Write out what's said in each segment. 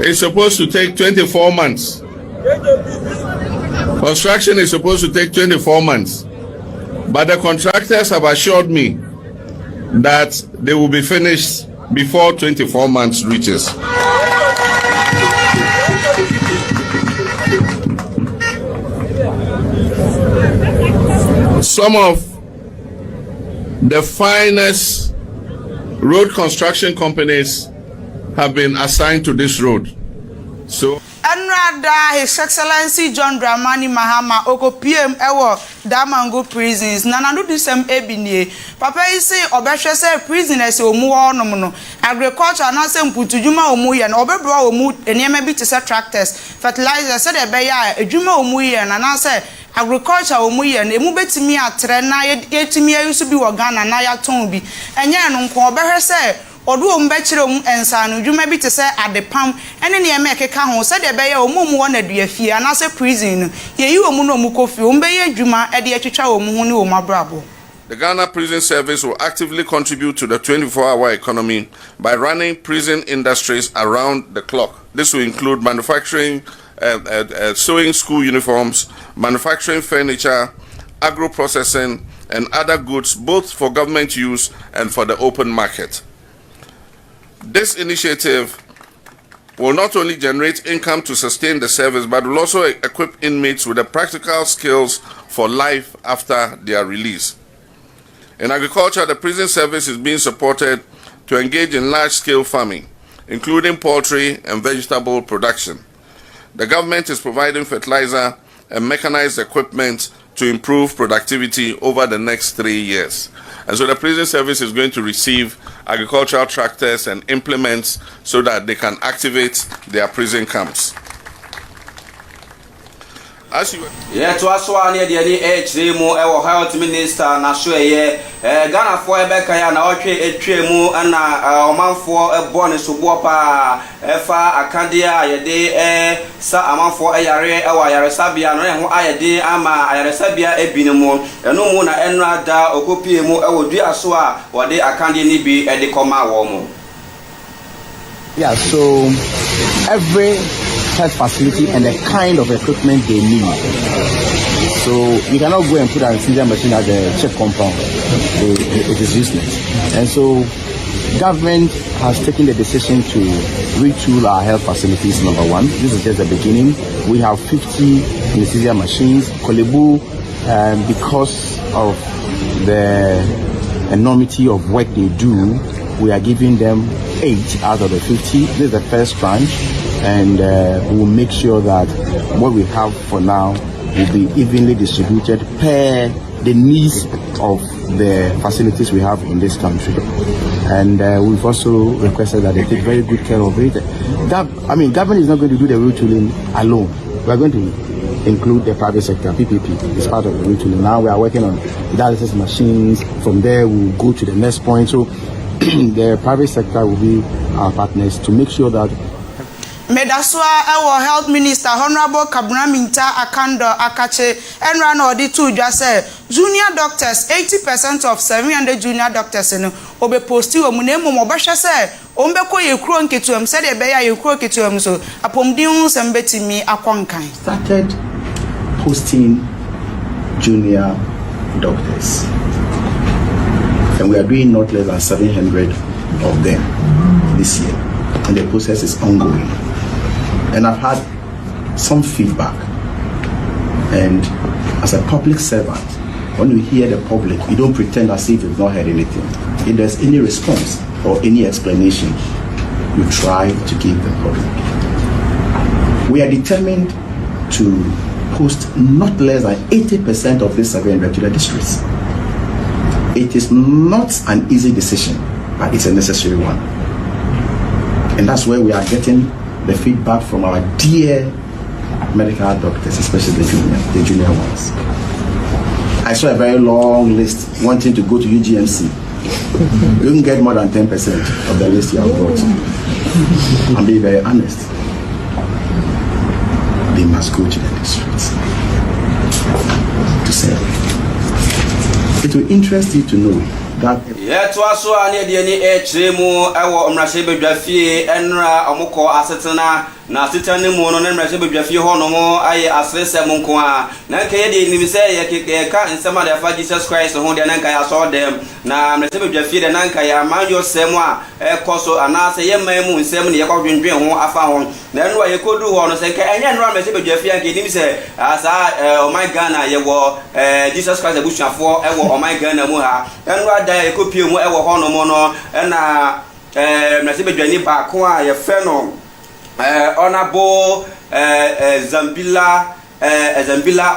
is supposed to take 24 months. Construction is supposed to take 24 months. But the contractors have assured me that they will be finished before 24 months reaches. Some of the finest road construction companies have been assigned to this road. So His Excellency John Dramani Mahama oko PM ewo Damango prisons nanadu disem ebinie papa isi obehwe se prisoners omu honom no agriculture na se mputudwuma omu ye na obebro omu enema bi tse tractors fertilizers se de be ya adwuma omu ye na se agriculture omu ye na emu betimi atre na yetimi ayusu bi wo Ghana na ya ton bi enye no nko obehwe se odu ombechire ensanu dwuma bi tse adepam ene ne emekeka ho se de be ya omumu wo na duafie na se prison ye yi omu no omu kofi ombeye dwuma e de atwitwa omu hu ne omu abrabo. The Ghana Prison Service will actively contribute to the 24-hour economy by running prison industries around the clock. This will include manufacturing, sewing school uniforms, manufacturing furniture, agro-processing, and other goods both for government use and for the open market. This initiative will not only generate income to sustain the service, but will also equip inmates with the practical skills for life after their release. In agriculture, the prison service is being supported to engage in large-scale farming, including poultry and vegetable production. The government is providing fertilizer and mechanized equipment to improve productivity over the next 3 years. And so the prison service is going to receive agricultural tractors and implements so that they can activate their prison camps. As you to us one near the health minister na so Ghana for Ebeka na otwe etwemu na omanfo ebone so bopa efa Akandoh ayede sa amanfo ayare ayaresabia no ho ayede ama ayaresabia ebinemu eno mu na enrada okopie mu ewodua so a wode Akandoh ni bi ede koma wo mu. Yeah, so every health facility and the kind of equipment they need. So you cannot go and put an anesthesia machine at the check compound. It is useless. And so government has taken the decision to retool our health facilities, number one. This is just the beginning. We have 50 anesthesia machines. Kolebu, because of the enormity of work they do, we are giving them 8 out of the 50. This is the first tranche, and we will make sure that what we have for now will be evenly distributed per the needs of the facilities we have in this country. And we've also requested that they take very good care of it. Government is not going to do the retooling alone. We are going to include the private sector. PPP is part of the retooling. Now we are working on dialysis machines. From there, we'll go to the next point. So the private sector will be our partners to make sure that Medaswa our health minister Honorable Mintah Akandoh Akache enra na odi tu dwa say junior doctors 80% of 700 junior doctors no obe posti omu na emu obehwe say ombeko yekuro nketuam say de be ya yekuro ketuam so apomdin sem betimi akonkan started posting junior doctors, and we are doing not less than 700 of them this year, and the process is ongoing. And I've had some feedback, and as a public servant, when you hear the public, you don't pretend as if you've not heard anything. If there's any response or any explanation, you try to give the public. We are determined to post not less than 80% of this 700 to the districts. It is not an easy decision, but it's a necessary one. And that's where we are getting the feedback from our dear medical doctors, especially the junior ones. I saw a very long list wanting to go to UGMC. You can get more than 10% of the list you have brought. I'm being very honest. They must go to the districts to serve. It will interest you to know Yet was so near the H.M.O. I Mrashabe Jaffe, Enra, Omoko, Assetana, Nasitani Mono, and Mrashabe Jaffe Honomo, I Asresa Moncoa, Nankadi, Nimisay, Kika, and some of the Jesus Christ, who the Nanka saw them. Now, Mrashabe Jaffe, the Nanka, Manjo Semwa, Coso, and Nasa Yemamu, 7 year old dream, I found. Then what you could do on a second, and then Mrashabe Jaffe, and him say, as I, my Ghana, you were Jesus Christ, the Bush for, oh my Ghana Muha, and what I could peel more honomono, and Mrashabe Jani Bakwa, your fellow. Honorable Zambila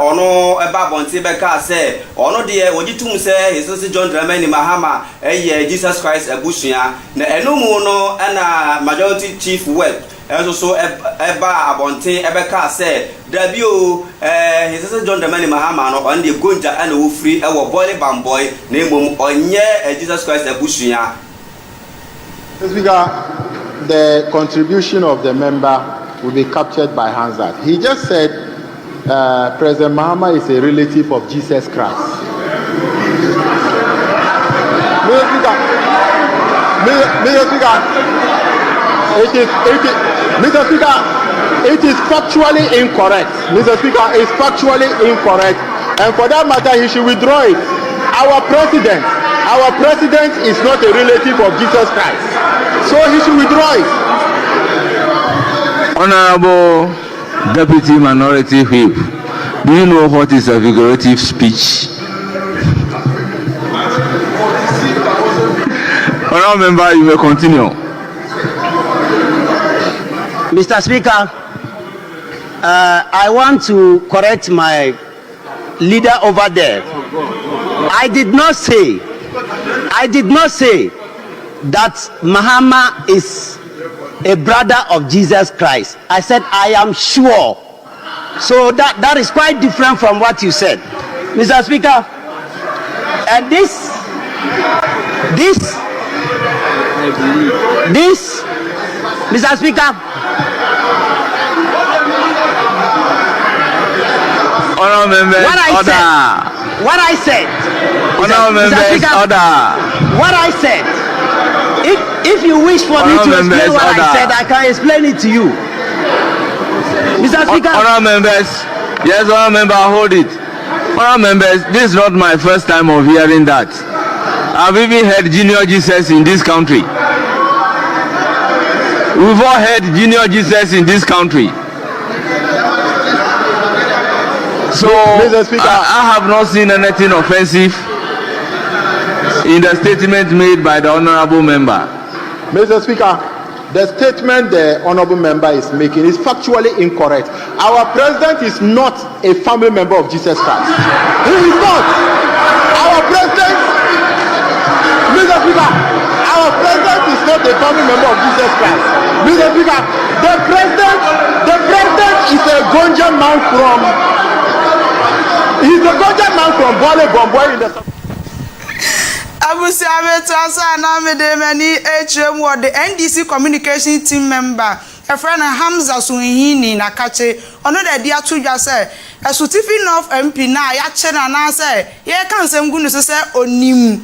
ono Babonti Beka say ono de ojitum say his sister John Dramani Mahama Jesus Christ Abushia na enumu no na majority chief web also eba abonte ebeka say dabio his sister John Dramani Mahama no on the gonja and wo free e wo boy bamboy na emom onye Jesus Christ Abushia. The contribution of the member will be captured by Hansard. He just said President Mahama is a relative of Jesus Christ. Mr. Speaker, it is factually incorrect. Mr. Speaker, it's factually incorrect. And for that matter, he should withdraw it. Our president is not a relative of Jesus Christ. So he should withdraw it. Honorable Deputy Minority Whip, do you know what is a figurative speech? Honorable Member, you may continue. Mr. Speaker, I want to correct my leader over there. I did not say that Mahama is a brother of Jesus Christ. I said I am sure. So that is quite different from what you said, Mr. Speaker. And this, Mr. Speaker. Honorable members, what I said. Honorable members, order. What I said. If you wish for me to explain what I said, I can explain it to you. Mr. Speaker. Honorable members, yes, honorable member, hold it. Honorable members, this is not my first time of hearing that. I've even heard junior Jesus in this country. We've all heard junior Jesus in this country. So I have not seen anything offensive in the statement made by the honorable member. Mr. Speaker, the statement the honorable member is making is factually incorrect. Our president is not a family member of Jesus Christ. He is not. Our president, Mr. Speaker, our president is not a family member of Jesus Christ. Mr. Speaker, the president is a Gonja man from. He's the Gonja man from Bole Bomboy in the. Abusi Abetuasa na medemani H.M.O. the NDC communication team member. A friend Hamza Suhini na kache. Ono de dia tudwa say esutifi of MP na ya che na na say ye kan sem gunu say onim.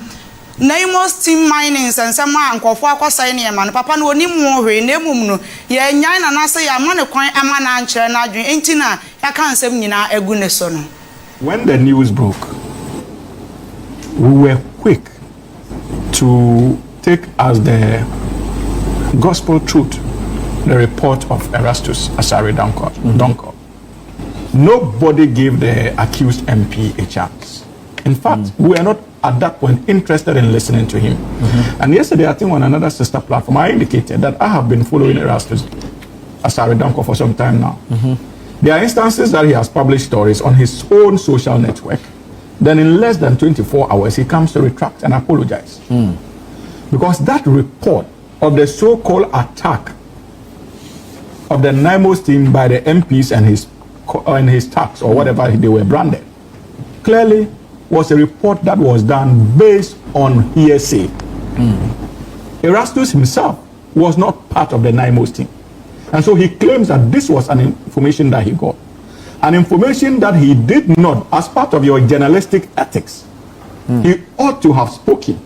Naimos team mining and some ankofo akwasa ne ma no papa no onim wo hwe na emum no ye nyan na na say ya ma ne kwan ama na nkyere na adwen enti na ya kan sem nyina egu ne so no. When the news broke, we were quick to take as the gospel truth the report of Erastus Asare Donko. Nobody gave the accused MP a chance. In fact, we were not at that point interested in listening to him. And yesterday, I think on another sister platform, I indicated that I have been following Erastus Asare Donko for some time now. There are instances that he has published stories on his own social network. Then in less than 24 hours, he comes to retract and apologize. Because that report of the so-called attack of the NIMOS team by the MPs and his tax or whatever they were branded, clearly was a report that was done based on hearsay. Erastus himself was not part of the NIMOS team. And so he claims that this was an information that he got. An information that he did not, as part of your journalistic ethics, he ought to have spoken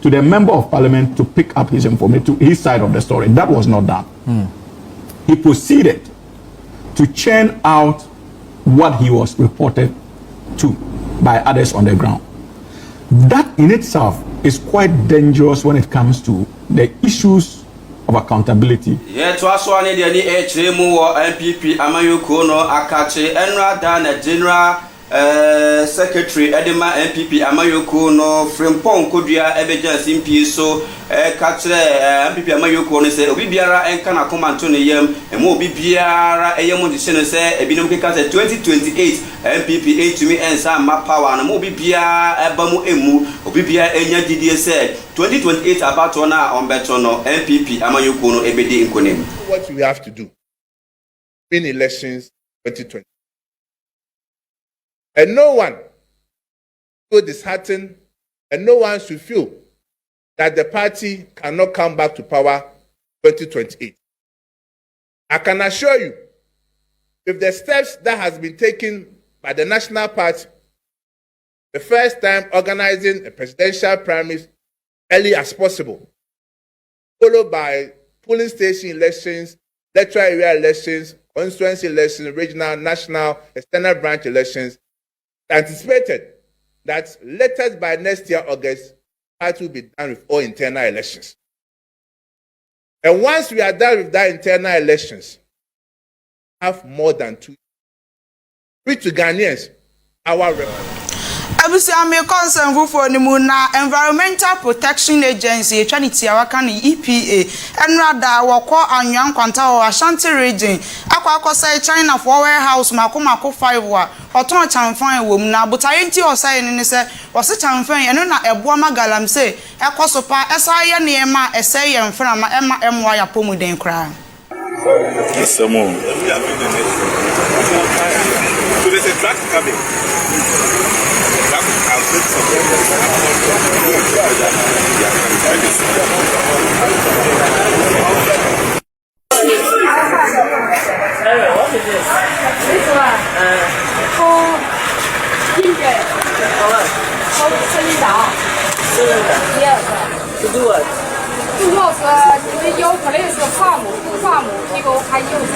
to the member of parliament to pick up his information, to his side of the story. That was not done. He proceeded to churn out what he was reported to by others on the ground. That in itself is quite dangerous when it comes to the issues of accountability. Yeah, to us one the HMO MPP Amayuko no Akache Enra Dan General Secretary Edema MPP Amayuko no Frimpong Kodia Evidence in peace so Katre MPP Amayuko no say Obibiara Enkana Komantone Yem and more Bibiara Ayamo de Sene say Ebinum Kase 2028 MPP to me and some power and more Bibia Ebamu Emu Obibia Enya Didier said 2028 about on Betono MPP Amayuko no Ebede in Konem. What we have to do in elections 2020. And no one should be disheartened, and no one should feel that the party cannot come back to power 2028. I can assure you, if the steps that has been taken by the National Party, the first time organizing a presidential primaries early as possible, followed by polling station elections, electoral area elections, constituency elections, regional, national, external branch elections, anticipated that latest by next year, August, party will be done with all internal elections. And once we are done with that internal elections, have more than 2 years. Reach to Ghanaians, our Abusi ame concern for the Muna Environmental Protection Agency, Trinity Awakani E.P.A. Enrada wako anyang kwanta o Ashanti region. Akwa say China for warehouse mako 5 wa. Oton chamfan wo na butayenti o say ni se o se chamfan eno na eboa magalam se ekosopa esa ye ne ma ese ye mfra ma ema emwa ya pomuden kra. Samo. So there's a drug coming. What is this? This one. Yes. To do what? To work. You place farm, you go can use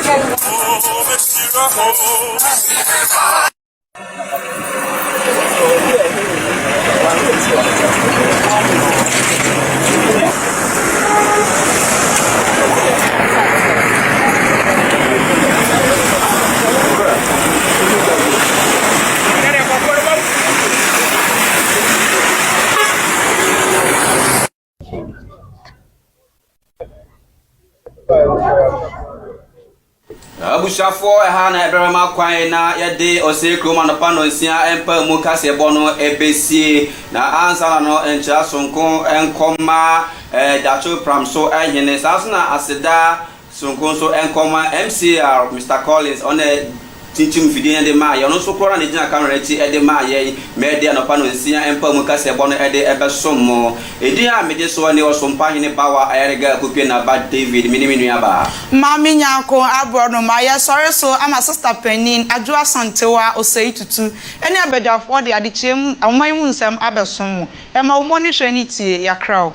Abushafo na eberema kwan na yede osekro manopano nsia empa mu kase bono ebesie na ansala no encha sonko enkoma dacho pramso ehene sasuna aseda sonko so enkoma MCR Mr Collins on tinchim fidien de ma yono so kora na gina camera ti e de ma ye media no pano nsia empa mu kase bono e de ebesomo edi a mede so ne osompa hene bawa ayarega kopie na ba David miniminu aba Mami nyako abrono ma ya sorry so ama sister penin adwa santewa osei tutu eni abedafo de adichem amanyi nsem abesom e ma wo moni hwani tie ya kraw